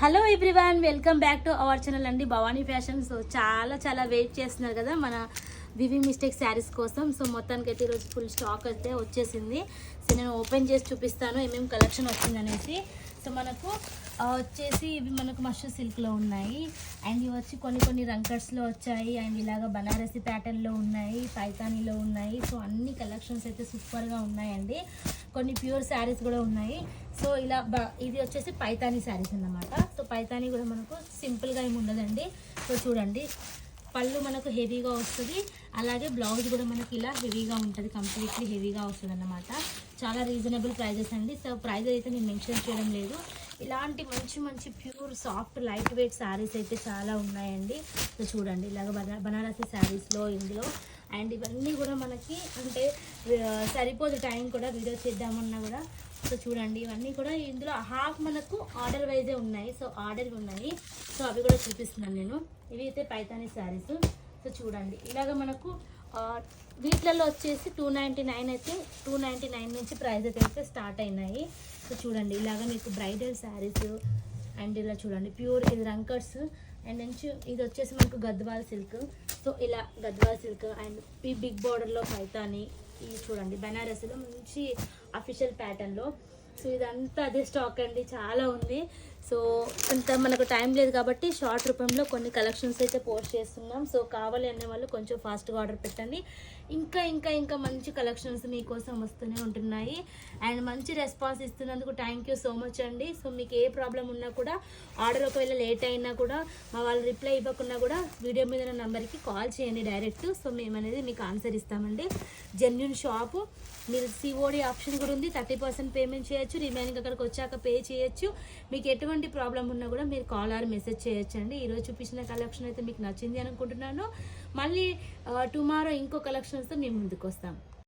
Hello everyone, welcome back to our channel అండి Bhavani fashion. So చాలా wait చేస్తున్నారు కదా మన వివి మిస్టేక్ శారీస్ కోసం. సో మొత్తానికి అయితే ఈరోజు ఫుల్ స్టాక్ అయితే వచ్చేసింది. సో నేను ఓపెన్ చేసి చూపిస్తాను ఏమేమి కలెక్షన్ వచ్చింది అనేసి. సో మనకు వచ్చేసి ఇవి మనకు మష్రూ సిల్క్లో ఉన్నాయి, అండ్ ఇవి వచ్చి కొన్ని రంకర్స్లో వచ్చాయి, అండ్ ఇలాగ బనారసి ప్యాటర్న్లో ఉన్నాయి, పైతానీలో ఉన్నాయి. సో అన్ని కలెక్షన్స్ అయితే సూపర్గా ఉన్నాయండి. కొన్ని ప్యూర్ శారీస్ కూడా ఉన్నాయి. సో ఇలా ఇది వచ్చేసి పైతానీ శారీస్ అన్నమాట. సో పైతానీ కూడా మనకు సింపుల్గా ఏమి ఉండదండి. సో చూడండి, పళ్ళు మనకు హెవీగా వస్తుంది, అలాగే బ్లౌజ్ కూడా మనకి ఇలా హెవీగా ఉంటుంది, కంప్లీట్లీ హెవీగా వస్తుంది అన్నమాట. చాలా రీజనబుల్ ప్రైజెస్ అండి. సో ప్రైజ్ అయితే నేను మెన్షన్ చేయడం లేదు. ఇలాంటి మంచి pure soft light weight saris అయితే చాలా ఉన్నాయండి. సో చూడండి, ఇలాగ బనారసి శారీస్లో ఇందులో, అండ్ ఇవన్నీ కూడా మనకి అంటే సరిపోదు టైం కూడా వీడియో చేద్దామన్నా కూడా. సో చూడండి, ఇవన్నీ కూడా ఇందులో హాఫ్ మనకు ఆర్డర్ వైజే ఉన్నాయి. సో ఆర్డర్ ఉన్నాయి, సో అవి కూడా చూపిస్తున్నాను నేను. ఇవి అయితే పైతానీ శారీస్. సో చూడండి, ఇలాగ మనకు వీటిలలో వచ్చేసి 299 అయితే 299 నుంచి ప్రైస్ అయితే స్టార్ట్ అయినాయి. సో చూడండి, ఇలాగ మీకు బ్రైడల్ శారీస్, అండ్ ఇలా చూడండి ప్యూర్ ఇది రంకర్స్, అండ్ నుంచి ఇది వచ్చేసి మనకు గద్వాల్ సిల్క్. సో ఇలా గద్వాల్ సిల్క్ అండ్ ఈ బిగ్ బార్డర్లో పైతానీ, ఇది చూడండి బనారస్లో మంచి అఫీషియల్ ప్యాటర్న్లో. సో ఇదంతా అదే స్టాక్ అండి, చాలా ఉంది. సో అంత మనకు టైం లేదు కాబట్టి షార్ట్ రూపంలో కొన్ని కలెక్షన్స్ అయితే పోస్ట్ చేస్తున్నాం. సో కావాలి అనే వాళ్ళు కొంచెం ఫాస్ట్గా ఆర్డర్ పెట్టండి. ఇంకా మంచి కలెక్షన్స్ మీకోసం వస్తూనే ఉంటున్నాయి, అండ్ మంచి రెస్పాన్స్ ఇస్తున్నందుకు థ్యాంక్ యూ సో మచ్ అండి. సో మీకు ఏ ప్రాబ్లం ఉన్నా కూడా, ఆర్డర్ ఒకవేళ లేట్ అయినా కూడా, మా వాళ్ళు రిప్లై ఇవ్వకున్నా కూడా వీడియో మీద ఉన్న నెంబర్కి కాల్ చేయండి డైరెక్ట్. సో మేము అనేది మీకు ఆన్సర్ ఇస్తామండి. జెన్యూన్ షాపు, మీరు సిఓడి ఆప్షన్ కూడా ఉంది, 30% పేమెంట్ చేయొచ్చు, రిమైనింగ్ అక్కడికి వచ్చాక పే చేయొచ్చు. మీకు ఎటువంటి ప్రాబ్లం ఉన్నా కూడా మీరు కాల్ ఆర్ మెసేజ్ చేయొచ్చు అండి. ఈరోజు చూపించిన కలెక్షన్ అయితే మీకు నచ్చింది అనుకుంటున్నాను. మళ్ళీ టుమారో ఇంకో కలెక్షన్స్తో మేము ముందుకు వస్తాం.